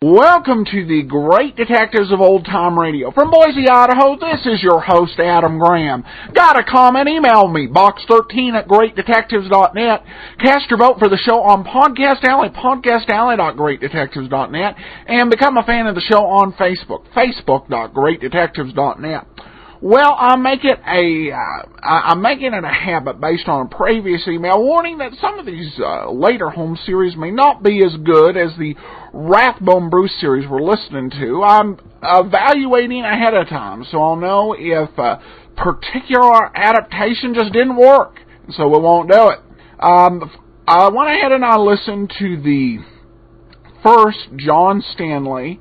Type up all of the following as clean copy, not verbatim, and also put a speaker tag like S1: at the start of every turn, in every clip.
S1: Welcome to the Great Detectives of Old Time Radio. From Boise, Idaho, this is your host, Adam Graham. Got a comment? Email me, box13@greatdetectives.net. Cast your vote for the show on Podcast Alley, podcastalley.greatdetectives.net, and become a fan of the show on Facebook, facebook.greatdetectives.net. Well, I'm making it a habit based on a previous email warning that some of these later Holmes series may not be as good as the Rathbone Bruce series we're listening to. I'm evaluating ahead of time, so I'll know if a particular adaptation just didn't work, so we won't do it. I went ahead and I listened to the first John Stanley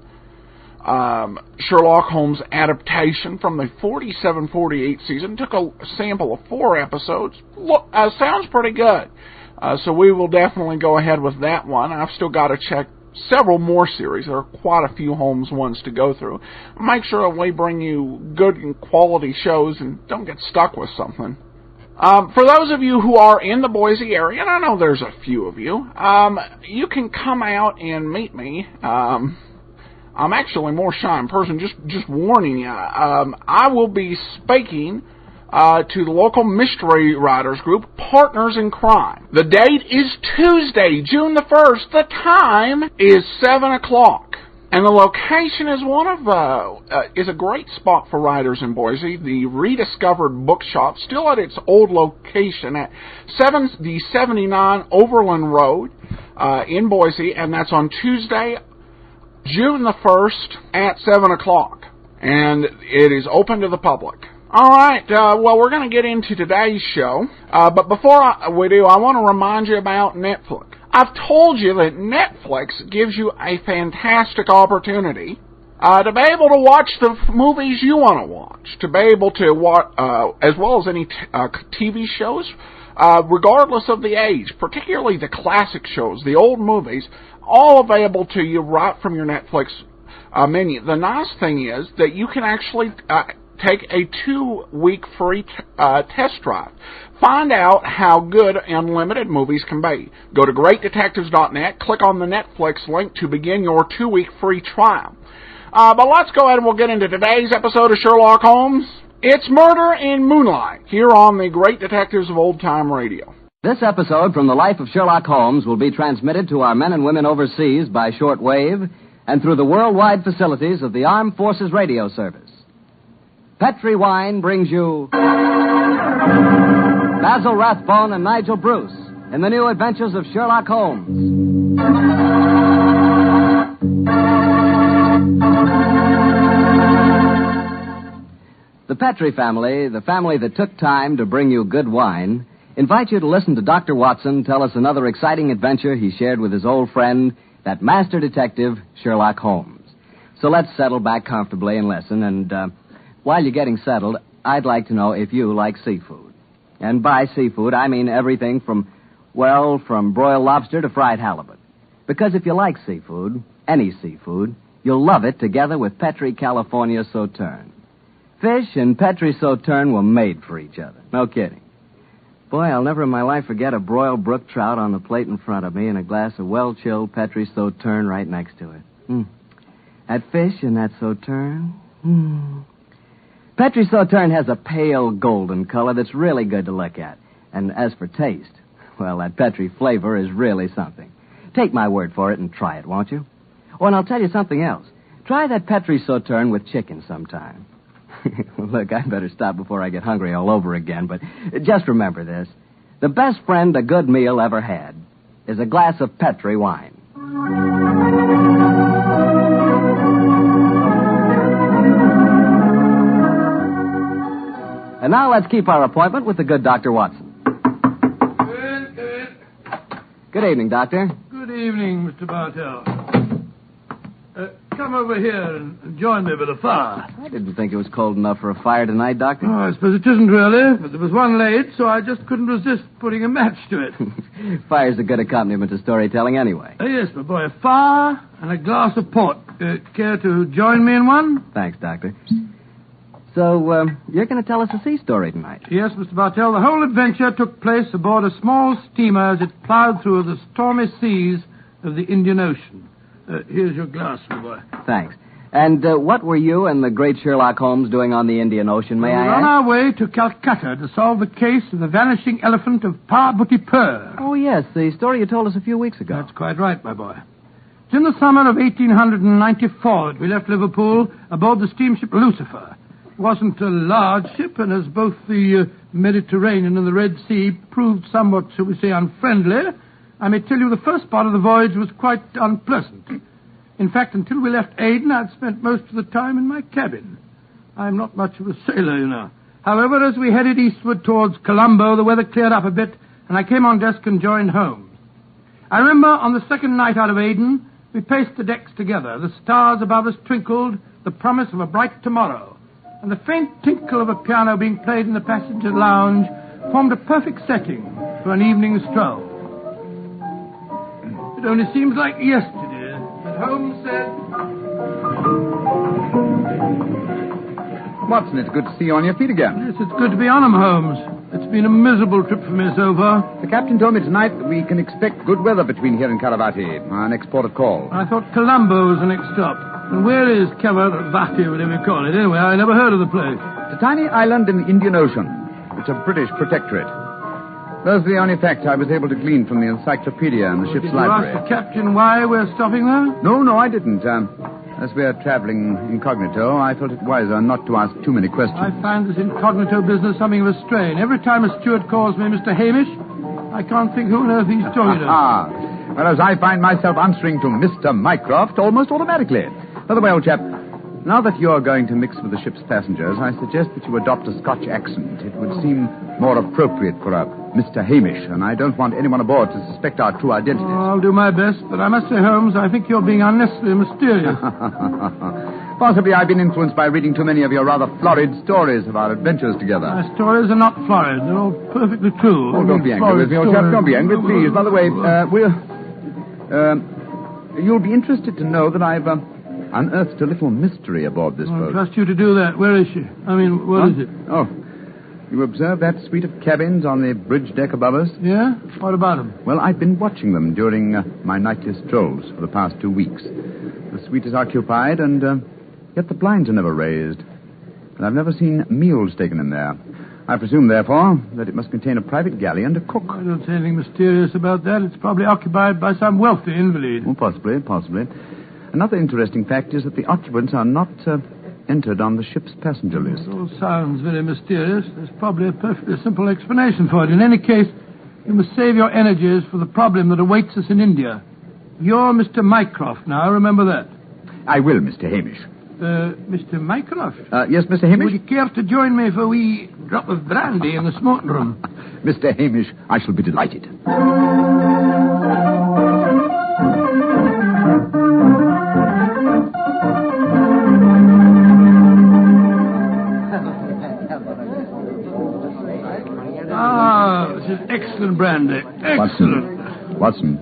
S1: Sherlock Holmes adaptation from the 47-48 season. Took a sample of 4 episodes. Look, sounds pretty good. So we will definitely go ahead with that one. I've still got to check several more series. There are quite a few Holmes ones to go through. Make sure that we bring you good and quality shows and don't get stuck with something. For those of you who are in the Boise area, and I know there's a few of you, you can come out and meet me. I'm actually a more shy in person, just warning you. I will be speaking to the local mystery writers group, Partners in Crime. The date is Tuesday, June the 1st. The time is 7 o'clock. And the location is is a great spot for writers in Boise. The Rediscovered Bookshop, still at its old location at the 79 Overland Road in Boise, and that's on Tuesday, June the 1st at 7 o'clock, and it is open to the public. All right, well, we're going to get into today's show, but before we do, I want to remind you about Netflix. I've told you that Netflix gives you a fantastic opportunity to be able to watch the movies you want to watch, to be able to watch, as well as any TV shows, regardless of the age, particularly the classic shows, the old movies, all available to you right from your Netflix menu. The nice thing is that you can actually take a 2-week free test drive. Find out how good unlimited movies can be. Go to greatdetectives.net, click on the Netflix link to begin your 2-week free trial. But let's go ahead and we'll get into today's episode of Sherlock Holmes. It's Murder in Moonlight, here on the Great Detectives of Old Time Radio.
S2: This episode from the life of Sherlock Holmes will be transmitted to our men and women overseas by shortwave and through the worldwide facilities of the Armed Forces Radio Service. Petri Wine brings you Basil Rathbone and Nigel Bruce in the new adventures of Sherlock Holmes. The Petri family, the family that took time to bring you good wine, invite you to listen to Dr. Watson tell us another exciting adventure he shared with his old friend, that master detective, Sherlock Holmes. So let's settle back comfortably and listen, and while you're getting settled, I'd like to know if you like seafood. And by seafood, I mean everything from broiled lobster to fried halibut. Because if you like seafood, any seafood, you'll love it together with Petri California Sauterne. Fish and Petri Sauterne were made for each other. No kidding. Boy, I'll never in my life forget a broiled brook trout on the plate in front of me and a glass of well-chilled Petri Sauterne right next to it. That fish and that Sauterne. Petri Sauterne has a pale golden color that's really good to look at. And as for taste, well, that Petri flavor is really something. Take my word for it and try it, won't you? Oh, and I'll tell you something else. Try that Petri Sauterne with chicken sometime. Look, I better stop before I get hungry all over again, but just remember this. The best friend a good meal ever had is a glass of Petri wine. And now let's keep our appointment with the good Dr. Watson. Good evening, Doctor.
S3: Good evening, Mr. Bartell. come over here and join me by the fire.
S2: I didn't think it was cold enough for a fire tonight, Doctor.
S3: Oh, I suppose it isn't really, but there was one laid, so I just couldn't resist putting a match to it.
S2: Fire's a good accompaniment to storytelling anyway.
S3: Yes, my boy, a fire and a glass of port. Care to join me in one?
S2: Thanks, Doctor. So, you're going to tell us a sea story tonight?
S3: Yes, Mr. Bartell. The whole adventure took place aboard a small steamer as it plowed through the stormy seas of the Indian Ocean. Here's your glass, my boy.
S2: Thanks. And what were you and the great Sherlock Holmes doing on the Indian Ocean, may I
S3: We're
S2: ask?
S3: on our way to Calcutta to solve the case of the vanishing elephant of Parbhuti-Pur.
S2: Oh, yes, the story you told us a few weeks ago.
S3: That's quite right, my boy. It's in the summer of 1894 that we left Liverpool aboard the steamship Lucifer. It wasn't a large ship, and as both the Mediterranean and the Red Sea proved somewhat, shall we say, unfriendly, I may tell you the first part of the voyage was quite unpleasant. In fact, until we left Aden, I'd spent most of the time in my cabin. I'm not much of a sailor, you know. However, as we headed eastward towards Colombo, the weather cleared up a bit, and I came on deck and joined Holmes. I remember on the second night out of Aden, we paced the decks together. The stars above us twinkled, the promise of a bright tomorrow. And the faint tinkle of a piano being played in the passenger lounge formed a perfect setting for an evening stroll. It only seems like yesterday that Holmes said...
S4: Watson, it's good to see you on your feet again.
S3: Yes, it's good to be on 'em, Holmes. It's been a miserable trip for me so far.
S4: The captain told me tonight that we can expect good weather between here and Caravati, our next port of call.
S3: I thought Colombo was the next stop. And where is Caravati, whatever you call it? Anyway, I never heard of the place.
S4: It's a tiny island in the Indian Ocean. It's a British protectorate. Those are the only facts I was able to glean from the encyclopedia in the ship's library.
S3: Did you ask the captain why we're stopping there?
S4: No, I didn't. As we're traveling incognito, I felt it wiser not to ask too many questions.
S3: I find this incognito business something of a strain. Every time a steward calls me Mr. Hamish, I can't think who on earth he's talking to.
S4: Whereas I find myself answering to Mr. Mycroft almost automatically. By the way, old chap, now that you're going to mix with the ship's passengers, I suggest that you adopt a Scotch accent. It would seem more appropriate for a Mr. Hamish, and I don't want anyone aboard to suspect our true identities.
S3: I'll do my best, but I must say, Holmes, I think you're being unnecessarily mysterious.
S4: Possibly I've been influenced by reading too many of your rather florid stories of our adventures together.
S3: My stories are not florid. They're all perfectly true.
S4: Oh, don't be angry with me, old chap. Don't be angry, please. By the way, you'll be interested to know that I've unearthed a little mystery aboard this boat.
S3: I trust you to do that. Where is she? I mean, what is it?
S4: Oh, you observe that suite of cabins on the bridge deck above us?
S3: Yeah? What about them?
S4: Well, I've been watching them during my nightly strolls for the past 2 weeks. The suite is occupied, and yet the blinds are never raised. And I've never seen meals taken in there. I presume, therefore, that it must contain a private galley and a cook.
S3: I don't see anything mysterious about that. It's probably occupied by some wealthy invalid.
S4: Oh, possibly. Another interesting fact is that the occupants are not entered on the ship's passenger list.
S3: It all sounds very mysterious. There's probably a perfectly simple explanation for it. In any case, you must save your energies for the problem that awaits us in India. You're Mr. Mycroft now, remember that.
S4: I will, Mr. Hamish.
S3: Mr. Mycroft?
S4: Yes, Mr. Hamish?
S3: Would you care to join me for a wee drop of brandy in the smoking room?
S4: Mr. Hamish, I shall be delighted.
S3: This is excellent brandy. Excellent.
S4: Watson,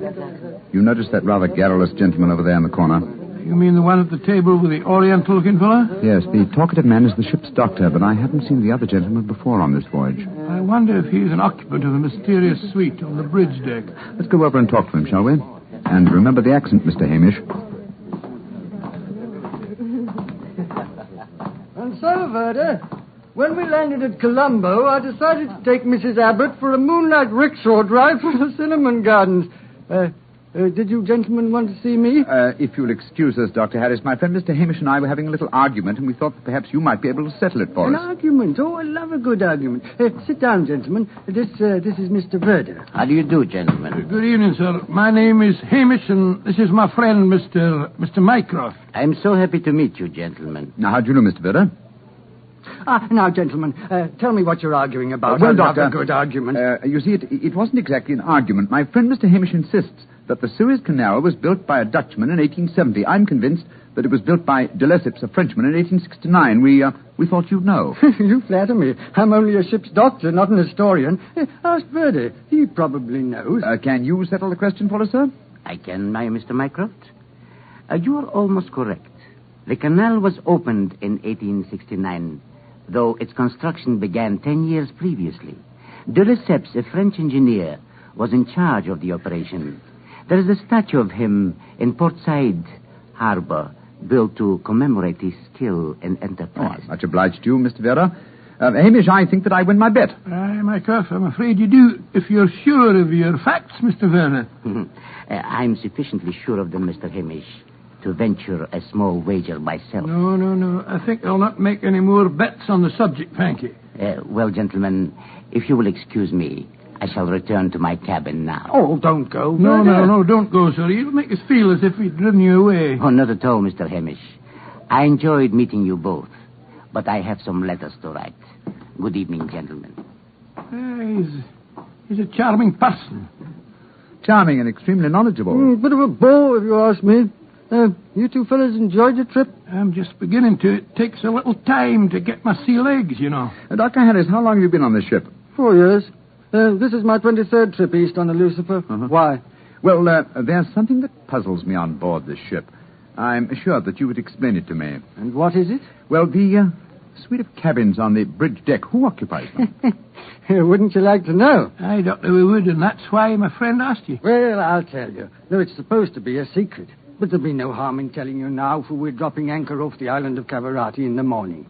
S4: you noticed that rather garrulous gentleman over there in the corner?
S3: You mean the one at the table with the oriental-looking fella?
S4: Yes, the talkative man is the ship's doctor, but I haven't seen the other gentleman before on this voyage.
S3: I wonder if he's an occupant of the mysterious suite on the bridge deck.
S4: Let's go over and talk to him, shall we? And remember the accent, Mr. Hamish.
S5: And so, Verda, when we landed at Colombo, I decided to take Mrs. Abbott for a moonlight rickshaw drive through the cinnamon gardens. Did you gentlemen want to see me?
S4: If you'll excuse us, Dr. Harris, my friend Mr. Hamish and I were having a little argument, and we thought that perhaps you might be able to settle it for us.
S5: An argument? Oh, I love a good argument. Sit down, gentlemen. This is Mr. Verda.
S6: How do you do, gentlemen?
S3: Good evening, sir. My name is Hamish, and this is my friend, Mr. Mycroft.
S6: I'm so happy to meet you, gentlemen.
S4: Now, how do you know, Mr. Verda?
S5: Now, gentlemen, tell me what you're arguing about.
S4: Well,
S5: I
S4: Doctor,
S5: love a good argument.
S4: You see, it wasn't exactly an argument. My friend Mr. Hamish insists that the Suez Canal was built by a Dutchman in 1870. I'm convinced that it was built by de Lesseps, a Frenchman, in 1869. We thought you'd know.
S5: You flatter me. I'm only a ship's doctor, not an historian. Ask Verdi. He probably knows.
S4: Can you settle the question for us, sir?
S6: I can, Mr. Mycroft. You are almost correct. The canal was opened in 1869, though its construction began 10 years previously. De Lesseps, a French engineer, was in charge of the operation. There is a statue of him in Port Said Harbor, built to commemorate his skill and enterprise.
S4: Much obliged to you, Mr. Vera. Hamish, I think that I win my bet.
S3: Aye, Mycroft, I'm afraid you do, if you're sure of your facts, Mr. Werner.
S6: I'm sufficiently sure of them, Mr. Hamish, to venture a small wager myself.
S3: No. I think I'll not make any more bets on the subject, thank you.
S6: Well, gentlemen, if you will excuse me, I shall return to my cabin now.
S5: Oh, don't go.
S3: No, don't go, sir. You'll make us feel as if we'd driven you away.
S6: Oh, not at all, Mr. Hamish. I enjoyed meeting you both, but I have some letters to write. Good evening, gentlemen.
S3: He's a charming person.
S4: Charming and extremely knowledgeable.
S5: Bit of a bore, if you ask me. You two fellas enjoyed your trip?
S3: I'm just beginning to. It takes a little time to get my sea legs, you know.
S4: Dr. Harris, how long have you been on this ship?
S5: 4 years. This is my 23rd trip east on the Lucifer.
S4: Uh-huh.
S5: Why?
S4: Well, there's something that puzzles me on board this ship. I'm assured that you would explain it to me.
S5: And what is it?
S4: Well, the suite of cabins on the bridge deck, who occupies them?
S5: Wouldn't you like to know?
S3: Aye, Doctor, we would, and that's why my friend asked you.
S5: Well, I'll tell you. Though it's supposed to be a secret. But there'll be no harm in telling you now, for we're dropping anchor off the island of Cavarati in the morning.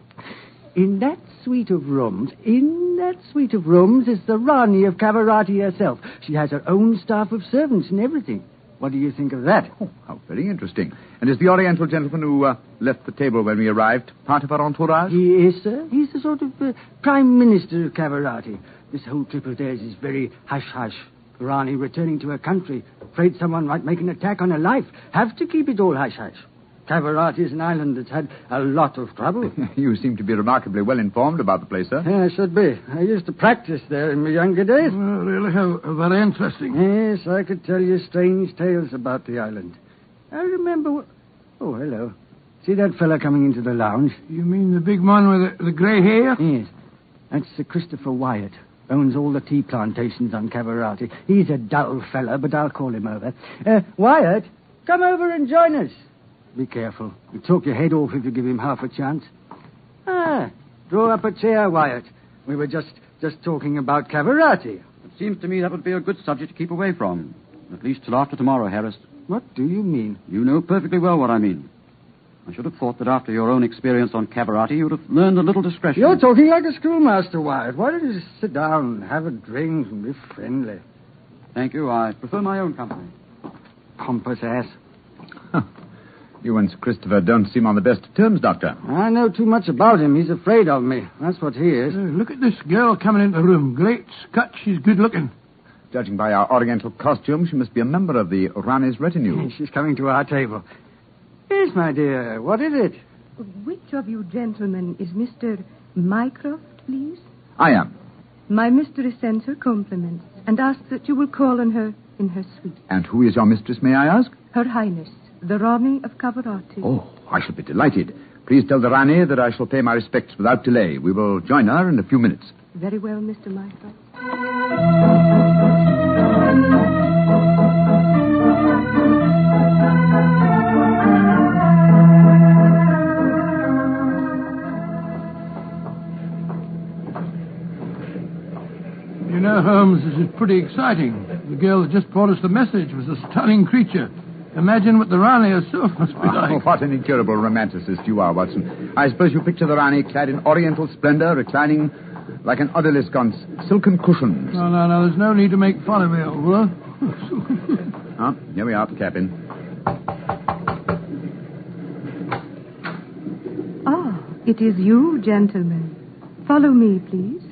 S5: In that suite of rooms is the Rani of Cavarati herself. She has her own staff of servants and everything. What do you think of that?
S4: Oh, how very interesting. And is the Oriental gentleman who left the table when we arrived part of our entourage?
S5: He is, sir. He's the sort of Prime Minister of Cavarati. This whole trip of theirs is very hush-hush. Rani returning to her country, afraid someone might make an attack on her life. Have to keep it all hush-hush. Cavarati is an island that's had a lot of trouble.
S4: You seem to be remarkably well informed about the place, sir.
S5: Yeah, I should be. I used to practice there in my younger days.
S3: Well, really, how very interesting.
S5: Yes, I could tell you strange tales about the island. I remember... Oh, hello. See that fella coming into the lounge?
S3: You mean the big man with the grey hair?
S5: Yes. That's Sir Christopher Wyatt. Owns all the tea plantations on Cavarati. He's a dull fella, but I'll call him over. Wyatt, come over and join us. Be careful. You'll talk your head off if you give him half a chance. Draw up a chair, Wyatt. We were just talking about Cavarati.
S7: It seems to me that would be a good subject to keep away from. At least till after tomorrow, Harris.
S5: What do you mean?
S7: You know perfectly well what I mean. I should have thought that after your own experience on Cavarati, you would have learned a little discretion.
S5: You're talking like a schoolmaster, Wyatt. Why don't you just sit down, have a drink, and be friendly?
S7: Thank you. I prefer my own company.
S5: Pompous ass.
S4: You and Sir Christopher don't seem on the best of terms, Doctor.
S5: I know too much about him. He's afraid of me. That's what he is.
S3: Look at this girl coming into the room. Great Scott, she's good looking.
S4: Judging by our Oriental costume, she must be a member of the Rani's retinue.
S5: She's coming to our table. Yes, my dear. What is it?
S8: Which of you gentlemen is Mr. Mycroft, please?
S4: I am.
S8: My mistress sends her compliments and asks that you will call on her in her suite.
S4: And who is your mistress, may I ask?
S8: Her Highness, the Rani of Cavarati.
S4: Oh, I shall be delighted. Please tell the Rani that I shall pay my respects without delay. We will join her in a few minutes.
S8: Very well, Mr. Mycroft.
S3: You know, Holmes, this is pretty exciting. The girl that just brought us the message was a stunning creature. Imagine what the Rani herself must be like.
S4: Oh, what an incurable romanticist you are, Watson. I suppose you picture the Rani clad in oriental splendor, reclining like an odalisque on silken cushions.
S3: No, there's no need to make fun of me, old fellow.
S4: Here we are at the cabin.
S8: Ah, it is you, gentlemen. Follow me, please.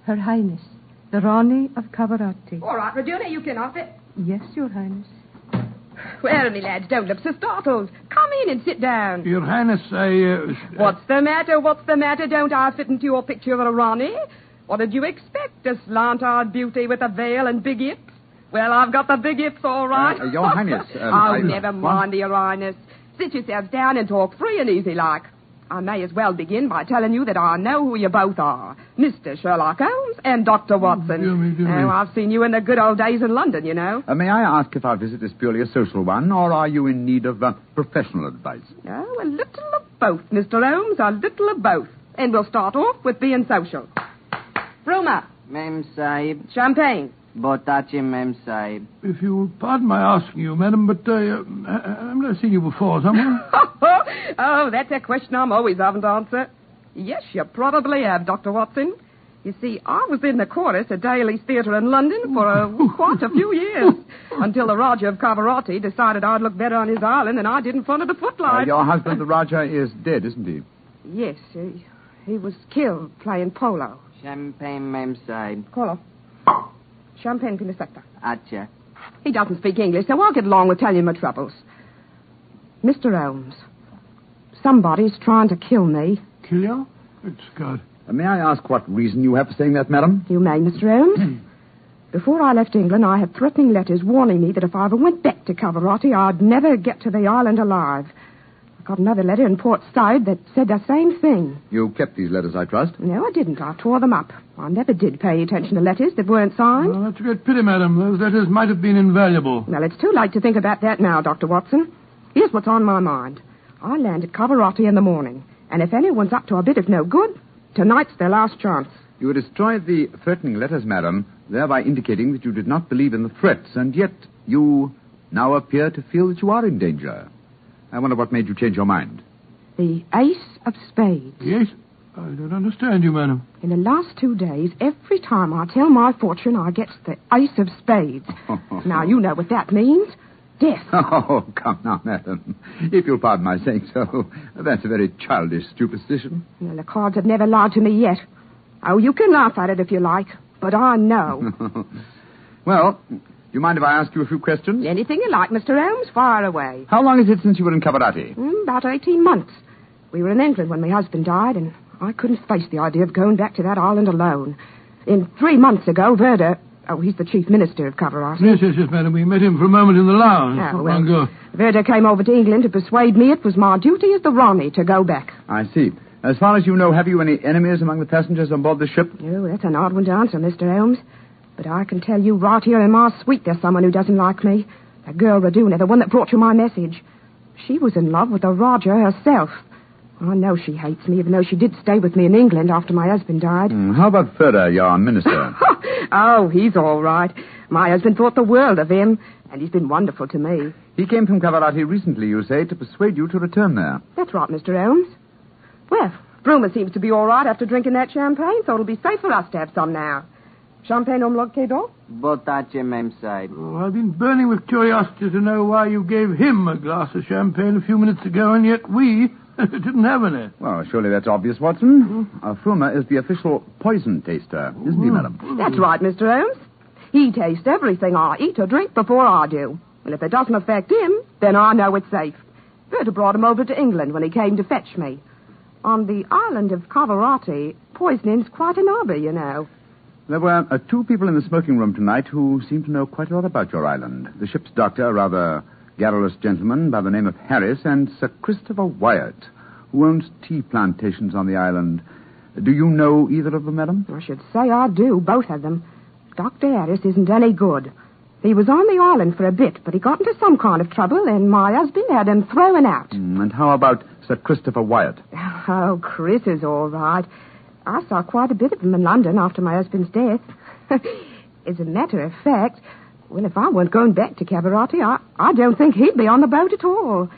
S8: Her Highness, the Rani of Cavarati.
S9: All right, Regina, you can off it.
S8: Yes, Your Highness.
S9: Well, me lads, don't look so startled. Come in and sit down.
S3: Your Highness,
S9: What's the matter? Don't I fit into your picture of a Rani? What did you expect? A slant-eyed beauty with a veil and big hips? Well, I've got the big hips, all right.
S4: Your Highness.
S9: Never mind, Your Highness. Sit yourselves down and talk free and easy like. I may as well begin by telling you that I know who you both are. Mr. Sherlock Holmes and Dr. Watson.
S3: Dear me.
S9: I've seen you in the good old days in London, you know.
S4: May I ask if our visit is purely a social one, or are you in need of professional advice?
S9: Oh, a little of both, Mr. Holmes, a little of both. And we'll start off with being social. Roma.
S6: Mem Sahib.
S9: Champagne.
S6: Botachi, Mem Sahib.
S3: If you'll pardon my asking you, madam, but I've never seen you before, someone.
S9: Oh, that's a question I'm always having to answer. Yes, you probably have, Dr. Watson. You see, I was in the chorus at Daly's Theatre in London for quite a few years, until the Raja of Cavarati decided I'd look better on his island than I did in front of the footlights.
S4: Your husband, the Raja, is dead, isn't he?
S9: Yes, he was killed playing polo.
S6: Champagne, Mem Sahib.
S9: Colo. Champagne in the sector.
S6: Acha.
S9: He doesn't speak English, so I'll get along with telling you my troubles. Mr. Holmes, somebody's trying to kill me.
S3: Kill you? It's God.
S4: May I ask what reason you have for saying that, madam?
S9: You may, Mr. Holmes. Before I left England, I had threatening letters warning me that if I ever went back to Cavarati, I'd never get to the island alive. I got another letter in Port Said that said the same thing.
S4: You kept these letters, I trust?
S9: No, I didn't. I tore them up. I never did pay attention to letters that weren't signed.
S3: Oh, that's a great pity, madam. Those letters might have been invaluable.
S9: Well, it's too late to think about that now, Dr. Watson. Here's what's on my mind. I land at Cavarati in the morning, and if anyone's up to a bit of no good, tonight's their last chance.
S4: You destroyed the threatening letters, madam, thereby indicating that you did not believe in the threats, and yet you now appear to feel that you are in danger. I wonder what made you change your mind.
S9: The Ace of Spades.
S3: Yes? I don't understand you, madam.
S9: In the last 2 days, every time I tell my fortune, I get the Ace of Spades. Now, you know what that means. Death.
S4: Oh, come now, madam. If you'll pardon my saying so, that's a very childish superstition.
S9: Well, the cards have never lied to me yet. Oh, you can laugh at it if you like, but I know.
S4: Well, do you mind if I ask you a few questions?
S9: Anything you like, Mr. Holmes, fire away.
S4: How long is it since you were in Cavarati?
S9: About 18 months. We were in England when my husband died, and I couldn't face the idea of going back to that island alone. 3 months ago, Verda... Oh, he's the chief minister of Cavarati.
S3: Yes, madam. We met him for a moment in the lounge.
S9: Oh, well, Verda came over to England to persuade me it was my duty as the Ronnie to go back.
S4: I see. As far as you know, have you any enemies among the passengers on board the ship?
S9: Oh, that's an odd one to answer, Mr. Holmes. But I can tell you right here in my suite there's someone who doesn't like me. That girl, Raduna, the one that brought you my message. She was in love with the Roger herself. I know she hates me, even though she did stay with me in England after my husband died.
S4: How about Ferda, your minister?
S9: Oh, he's all right. My husband thought the world of him, and he's been wonderful to me.
S4: He came from Cavarati recently, you say, to persuade you to return there.
S9: That's right, Mr. Holmes. Well, Brumer seems to be all right after drinking that champagne, so it'll be safe for us to have some now. Champagne omlog kedo?
S6: Botache, Mem Sahib.
S3: Oh, I've been burning with curiosity to know why you gave him a glass of champagne a few minutes ago, and yet we didn't have any.
S4: Well, surely that's obvious, Watson. Fruma is the official poison taster, isn't he, madam?
S9: That's right, Mr. Holmes. He tastes everything I eat or drink before I do. And if it doesn't affect him, then I know it's safe. Berta brought him over to England when he came to fetch me. On the island of Cavarati, poisoning's quite an hobby, you know.
S4: There were 2 people in the smoking room tonight who seemed to know quite a lot about your island. The ship's doctor, a rather garrulous gentleman by the name of Harris, and Sir Christopher Wyatt, who owns tea plantations on the island. Do you know either of them, madam?
S9: I should say I do, both of them. Dr. Harris isn't any good. He was on the island for a bit, but he got into some kind of trouble, and my husband had him thrown out.
S4: And how about Sir Christopher Wyatt?
S9: Oh, Chris is all right. I saw quite a bit of him in London after my husband's death. As a matter of fact, well, if I weren't going back to Cavarati, I don't think he'd be on the boat at all.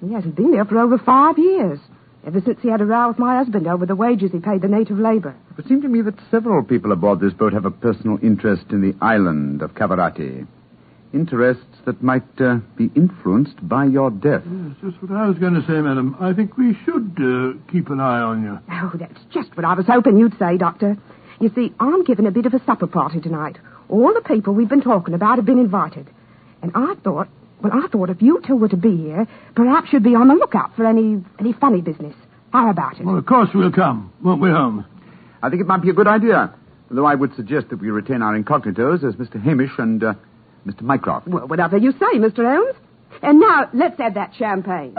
S9: He hasn't been there for over 5 years, ever since he had a row with my husband over the wages he paid the native labor.
S4: It seemed to me that several people aboard this boat have a personal interest in the island of Cavarati. Interests that might be influenced by your death.
S3: Yes, just what I was going to say, madam. I think we should keep an eye on you.
S9: Oh, that's just what I was hoping you'd say, Doctor. You see, I'm giving a bit of a supper party tonight. All the people we've been talking about have been invited. And I thought if you two were to be here, perhaps you'd be on the lookout for any funny business. How about it?
S3: Well, of course we'll come, won't we, Holmes?
S4: I think it might be a good idea. Though I would suggest that we retain our incognitos as Mr. Hamish and Mr. Mycroft.
S9: Well, whatever you say, Mr. Holmes. And now, let's have that champagne.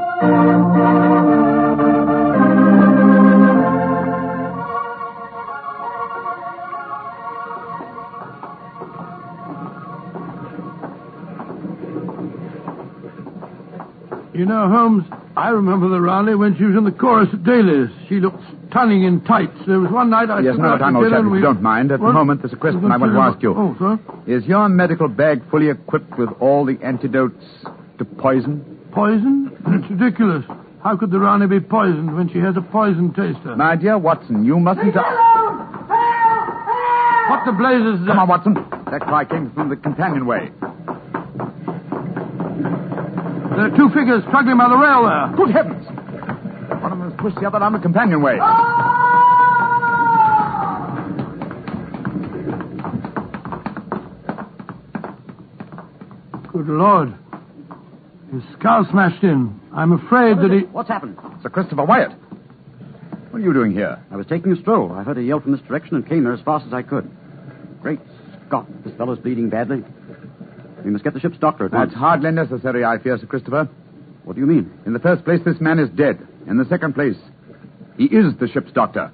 S3: You know, Holmes, I remember the Raleigh when she was in the chorus at Daly's. She looked stunning in tights. There was one night I...
S4: Yes, no time, old chap, if you don't mind. At the moment, there's a question I want to ask you.
S3: Oh, sir?
S4: Is your medical bag fully equipped with all the antidotes to poison?
S3: Poison? It's ridiculous. How could the Rani be poisoned when she has a poison taster?
S4: My dear Watson, you mustn't...
S3: What the blazes is that?
S4: Come on, Watson. That cry came from the companionway.
S3: There are two figures struggling by the rail there.
S4: Good heavens! One of them has pushed the other down the companionway.
S3: Good Lord. His skull smashed in. I'm afraid that he...
S7: What's happened?
S4: Sir Christopher Wyatt. What are you doing here?
S7: I was taking a stroll. I heard a yell from this direction and came here as fast as I could. Great Scott, this fellow's bleeding badly. We must get the ship's doctor at once.
S4: That's hardly necessary, I fear, Sir Christopher.
S7: What do you mean?
S4: In the first place, this man is dead. In the second place, he is the ship's doctor.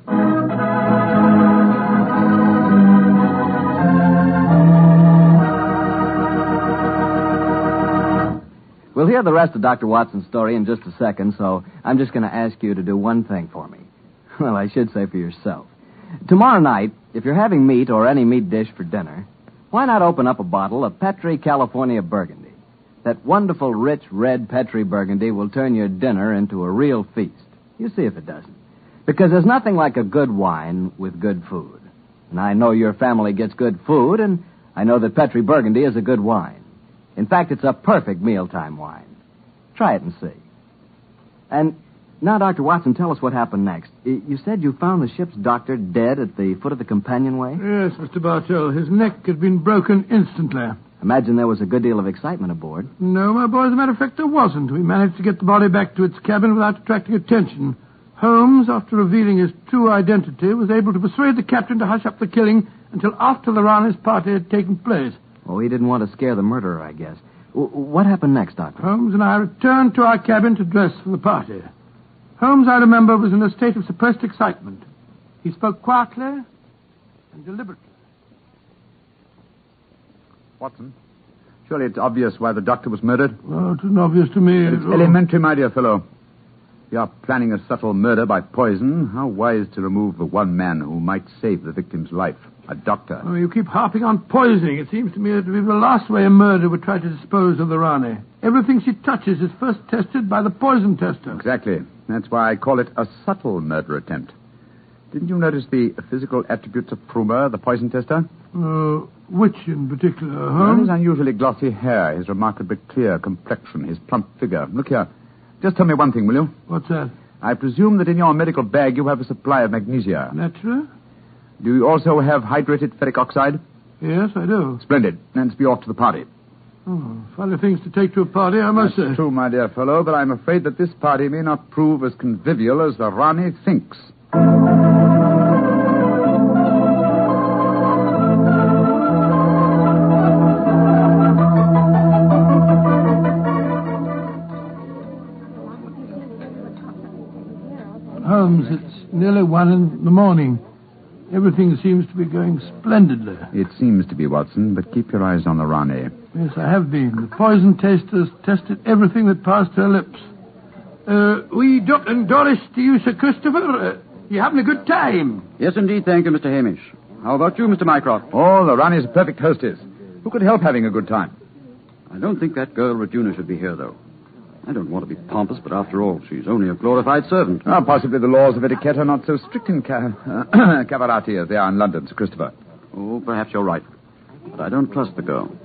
S2: We'll hear the rest of Dr. Watson's story in just a second, so I'm just going to ask you to do one thing for me. Well, I should say for yourself. Tomorrow night, if you're having meat or any meat dish for dinner, why not open up a bottle of Petri California Burgundy? That wonderful, rich, red Petri Burgundy will turn your dinner into a real feast. You see if it doesn't. Because there's nothing like a good wine with good food. And I know your family gets good food, and I know that Petri Burgundy is a good wine. In fact, it's a perfect mealtime wine. Try it and see. And now, Dr. Watson, tell us what happened next. You said you found the ship's doctor dead at the foot of the companionway?
S3: Yes, Mr. Bartell. His neck had been broken instantly.
S2: Imagine there was a good deal of excitement aboard.
S3: No, my boy, as a matter of fact, there wasn't. We managed to get the body back to its cabin without attracting attention. Holmes, after revealing his true identity, was able to persuade the captain to hush up the killing until after the Rani's party had taken place.
S2: Oh, he didn't want to scare the murderer, I guess. What happened next, Doctor?
S3: Holmes and I returned to our cabin to dress for the party. Holmes, I remember, was in a state of suppressed excitement. He spoke quietly and deliberately.
S4: Watson, surely it's obvious why the doctor was murdered.
S3: Oh, it isn't obvious to me.
S4: It's elementary, my dear fellow. You are planning a subtle murder by poison. How wise to remove the one man who might save the victim's life, a doctor.
S3: Oh, you keep harping on poisoning. It seems to me that it would be the last way a murderer would try to dispose of the Rani. Everything she touches is first tested by the poison tester.
S4: Exactly. That's why I call it a subtle murder attempt. Didn't you notice the physical attributes of Prumer, the poison tester?
S3: Which in particular,
S4: Well,
S3: Holmes?
S4: his unusually glossy hair, his remarkably clear complexion, his plump figure. Look here. Just tell me one thing, will you?
S3: What's that?
S4: I presume that in your medical bag you have a supply of magnesia.
S3: Naturally.
S4: Do you also have hydrated ferric oxide?
S3: Yes, I do.
S4: Splendid. Let's be off to the party.
S3: Oh, funny things to take to a party, I must say.
S4: That's true, my dear fellow, but I'm afraid that this party may not prove as convivial as the Rani thinks.
S3: Holmes, it's nearly 1 in the morning. Everything seems to be going splendidly.
S4: It seems to be, Watson, but keep your eyes on the Rani.
S3: Yes, I have been. The poison testers tested everything that passed her lips. We don't endorse to you, Sir Christopher. You having a good time?
S7: Yes, indeed, thank you, Mr. Hamish. How about you, Mr. Mycroft?
S4: Oh, the Rani's a perfect hostess. Who could help having a good time?
S7: I don't think that girl Regina should be here, though. I don't want to be pompous, but after all, she's only a glorified servant.
S4: Possibly the laws of etiquette are not so strict in Cavarati as they are in London, Sir Christopher.
S7: Oh, perhaps you're right. But I don't trust the girl.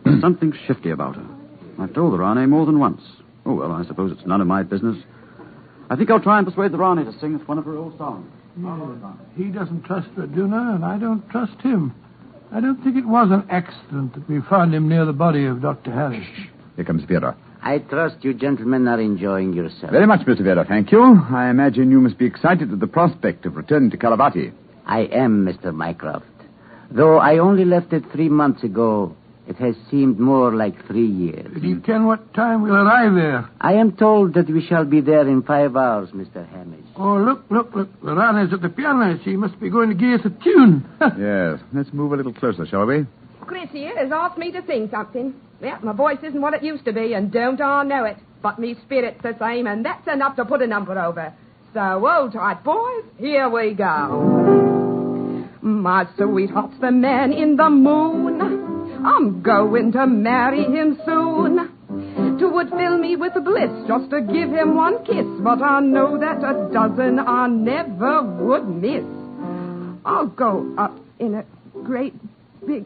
S7: There's something shifty about her. I've told the Rani more than once. Oh, well, I suppose it's none of my business. I think I'll try and persuade the Rani to sing us one of her old songs.
S3: Yeah. He doesn't trust Raduna, and I don't trust him. I don't think it was an accident that we found him near the body of Dr. Harris.
S4: Here comes Vera.
S6: I trust you gentlemen are enjoying yourselves.
S4: Very much, Mr. Vera, thank you. I imagine you must be excited at the prospect of returning to Calavati.
S6: I am Mr. Mycroft. Though I only left it 3 months ago, it has seemed more like 3 years.
S3: Do you ken what time we'll arrive there?
S6: I am told that we shall be there in 5 hours, Mr. Hamish.
S3: Oh, look. Lorana's at the piano. She must be going to give us a tune.
S4: Yes. Let's move a little closer, shall we?
S9: Chris here has asked me to sing something. Yeah, my voice isn't what it used to be, and don't I know it. But me spirit's the same, and that's enough to put a number over. So, hold tight, boys. Here we go. My sweetheart's the man in the moon. I'm going to marry him soon. 'Twould fill me with bliss just to give him one kiss, but I know that a dozen I never would miss. I'll go up in a great big...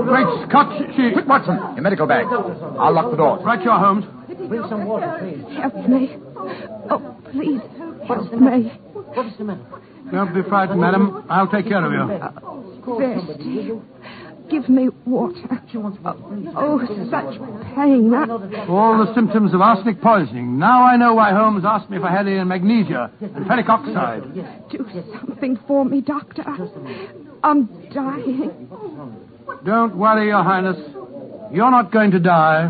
S3: Great Scott, she...
S4: Quick, Watson, your medical bag. I'll lock the door.
S3: Right, your Holmes.
S8: Bring some water, please.
S9: Help me. Oh, please, help me.
S8: What is the matter?
S3: Don't be frightened, madam. I'll take care of you.
S9: Thirsty. Give me water. Oh, such pain.
S3: All the symptoms of arsenic poisoning. Now I know why Holmes asked me if I had any magnesia and ferric oxide.
S9: Do something for me, Doctor. I'm dying.
S3: Don't worry, Your Highness. You're not going to die.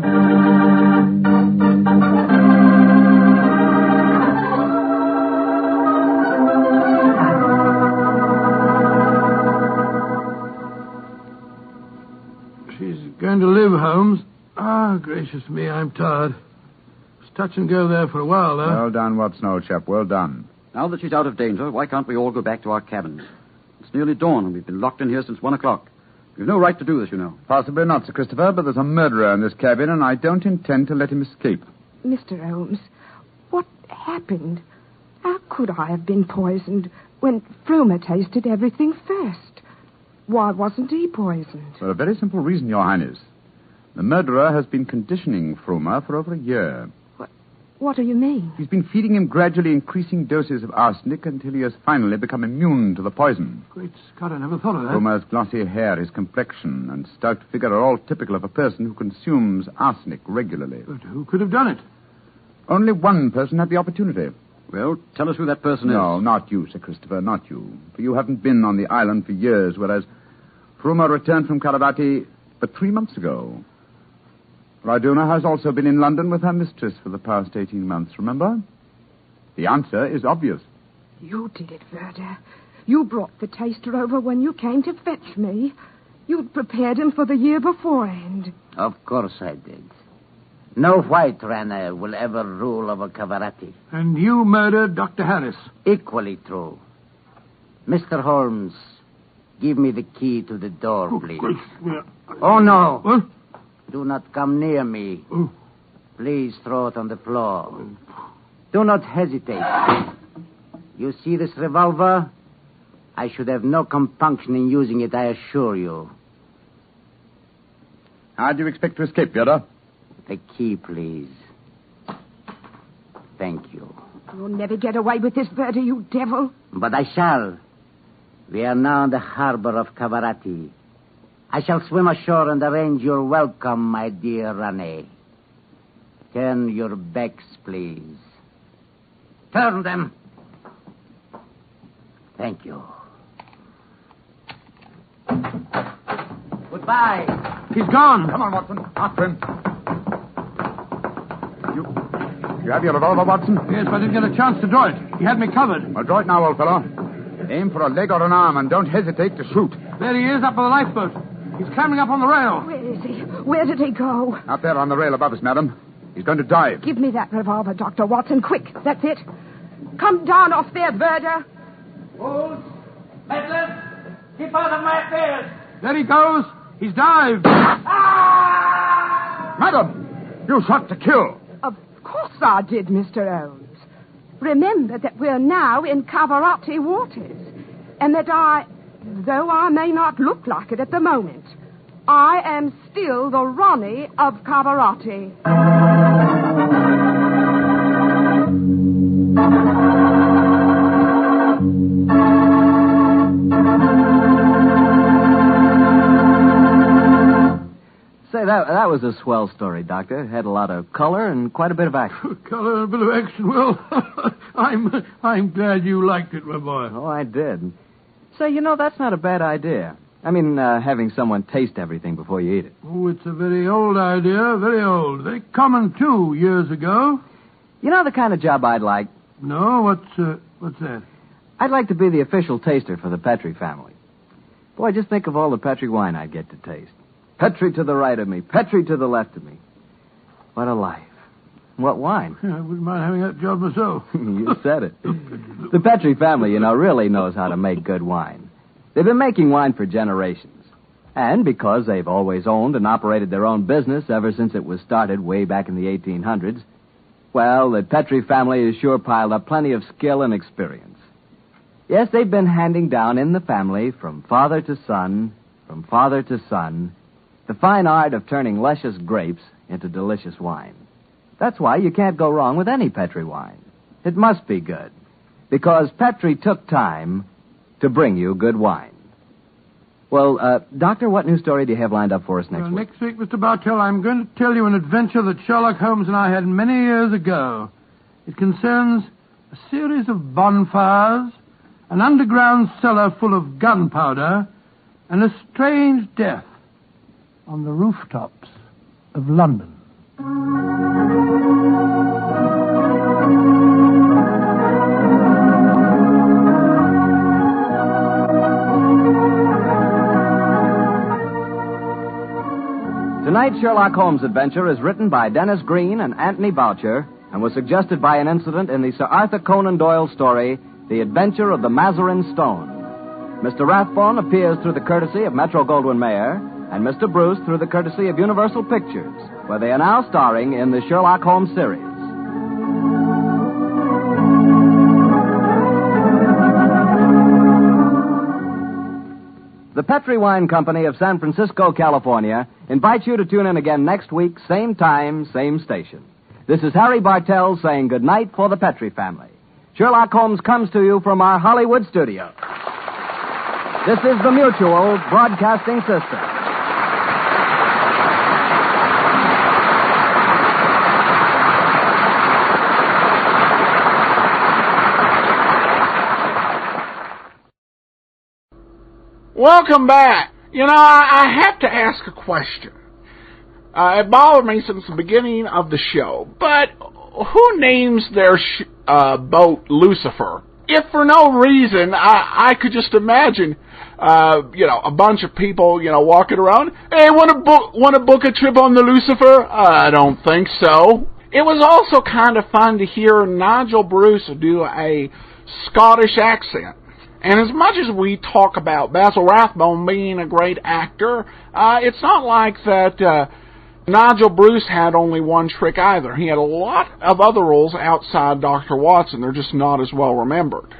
S3: Going to live, Holmes. Ah, gracious me, I'm tired. It's touch and go there for a while, though.
S4: Well done, Watson, old chap. Well done.
S7: Now that she's out of danger, why can't we all go back to our cabins? It's nearly dawn, and we've been locked in here since 1 o'clock. We've no right to do this, you know.
S4: Possibly not, Sir Christopher, but there's a murderer in this cabin, and I don't intend to let him escape.
S9: Mr. Holmes, what happened? How could I have been poisoned when Frumer tasted everything first? Why wasn't he poisoned?
S4: For a very simple reason, Your Highness. The murderer has been conditioning Frumer for over a year.
S9: What do you mean?
S4: He's been feeding him gradually increasing doses of arsenic until he has finally become immune to the poison.
S3: Great Scott, I never thought of that.
S4: Frumer's glossy hair, his complexion, and stout figure are all typical of a person who consumes arsenic regularly.
S3: But who could have done it?
S4: Only one person had the opportunity.
S7: Well, tell us who that person is.
S4: No, not you, Sir Christopher, not you. For you haven't been on the island for years, whereas Frumer returned from Caravati but 3 months ago. Ryduna has also been in London with her mistress for the past 18 months, remember? The answer is obvious.
S9: You did it, Verda. You brought the taster over when you came to fetch me. You'd prepared him for the year beforehand.
S6: Of course I did. No white runner will ever rule over Cavarati.
S3: And you murdered Dr. Harris.
S6: Equally true. Mr. Holmes, give me the key to the door, please. Oh, no.
S3: What?
S6: Do not come near me.
S3: Oh.
S6: Please throw it on the floor. Do not hesitate. You see this revolver? I should have no compunction in using it, I assure you.
S4: How do you expect to escape, Yoda?
S6: The key, please. Thank you.
S9: You'll never get away with this, Verda, you devil.
S6: But I shall. We are now in the harbor of Cavarati. I shall swim ashore and arrange your welcome, my dear Rane. Turn your backs, please. Turn them. Thank you. Goodbye.
S3: He's gone.
S4: Come on, Watson. After him. You have your revolver, Watson?
S3: Yes, but I didn't get a chance to draw it. He had me covered.
S4: Well, draw it now, old fellow. Aim for a leg or an arm, and don't hesitate to shoot.
S3: There he is, up by the lifeboat. He's climbing up on the rail.
S9: Where is he? Where did he go?
S4: Out there on the rail above us, madam. He's going to dive.
S9: Give me that revolver, Dr. Watson, quick. That's it. Come down off there, Verda.
S6: Fools! Meddlers! Keep out of my affairs!
S3: There he goes. He's dived.
S4: Madam, you shot to kill.
S9: Of course I did, Mr. Holmes. Remember that we're now in Cavarati waters, and that though I may not look like it at the moment, I am still the Ronnie of Cavarati.
S2: Say, that was a swell story, Doctor. It had a lot of color and quite a bit of action.
S3: Color and a bit of action. Well, I'm glad you liked it, my boy.
S2: Oh, I did. Say, that's not a bad idea. I mean, having someone taste everything before you eat it.
S3: Oh, it's a very old idea, very old. Very common, too, years ago.
S2: You know the kind of job I'd like?
S3: No, what's that?
S2: I'd like to be the official taster for the Petrie family. Boy, just think of all the Petrie wine I'd get to taste. Petrie to the right of me, Petrie to the left of me. What a life. What wine?
S3: Yeah, I wouldn't mind having that job myself.
S2: You said it. The Petrie family, really knows how to make good wine. They've been making wine for generations. And because they've always owned and operated their own business ever since it was started way back in the 1800s, well, the Petrie family has sure piled up plenty of skill and experience. Yes, they've been handing down in the family from father to son, the fine art of turning luscious grapes into delicious wine. That's why you can't go wrong with any Petrie wine. It must be good, because Petrie took time to bring you good wine. Well, Doctor, what new story do you have lined up for us next week?
S3: Next week, Mr. Bartell, I'm going to tell you an adventure that Sherlock Holmes and I had many years ago. It concerns a series of bonfires, an underground cellar full of gunpowder, and a strange death on the rooftops of London.
S2: Tonight's Sherlock Holmes adventure is written by Dennis Green and Anthony Boucher and was suggested by an incident in the Sir Arthur Conan Doyle story, The Adventure of the Mazarin Stone. Mr. Rathbone appears through the courtesy of Metro-Goldwyn-Mayer and Mr. Bruce through the courtesy of Universal Pictures, where they are now starring in the Sherlock Holmes series. The Petrie Wine Company of San Francisco, California, invites you to tune in again next week, same time, same station. This is Harry Bartell saying goodnight for the Petrie family. Sherlock Holmes comes to you from our Hollywood studio. This is the Mutual Broadcasting System.
S1: Welcome back. I have to ask a question. It bothered me since the beginning of the show, but who names their boat Lucifer? If for no reason, I could just imagine, a bunch of people, walking around. Hey, want to book a trip on the Lucifer? I don't think so. It was also kind of fun to hear Nigel Bruce do a Scottish accent. And as much as we talk about Basil Rathbone being a great actor, it's not like that Nigel Bruce had only one trick either. He had a lot of other roles outside Dr. Watson. They're just not as well remembered.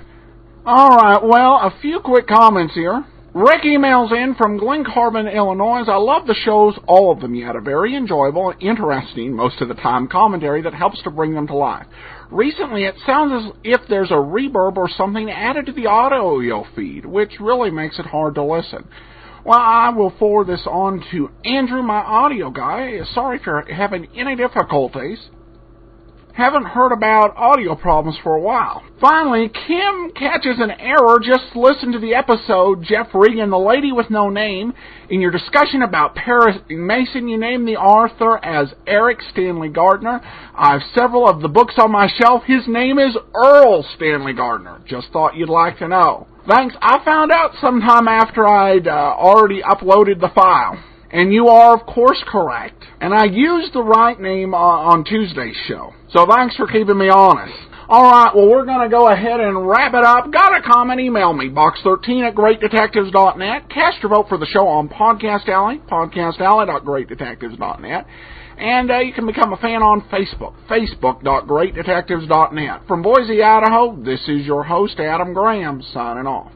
S1: All right, well, a few quick comments here. Rick emails in from Glen Carbon, Illinois. I love the shows, all of them. You had a very enjoyable and interesting, most of the time, commentary that helps to bring them to life. Recently, it sounds as if there's a reverb or something added to the audio feed, which really makes it hard to listen. Well, I will forward this on to Andrew, my audio guy. Sorry if you're having any difficulties. Haven't heard about audio problems for a while. Finally, Kim catches an error. Just listen to the episode, Jeff Regan, the lady with no name. In your discussion about Paris Mason, you named the author as Eric Stanley Gardner. I have several of the books on my shelf. His name is Earl Stanley Gardner. Just thought you'd like to know. Thanks. I found out sometime after I'd already uploaded the file. And you are, of course, correct. And I used the right name on Tuesday's show. So thanks for keeping me honest. All right, well, we're going to go ahead and wrap it up. Got a comment? Email me, box13@greatdetectives.net. Cast your vote for the show on Podcast Alley, podcastalley.greatdetectives.net. And you can become a fan on Facebook, facebook.greatdetectives.net. From Boise, Idaho, this is your host, Adam Graham, signing off.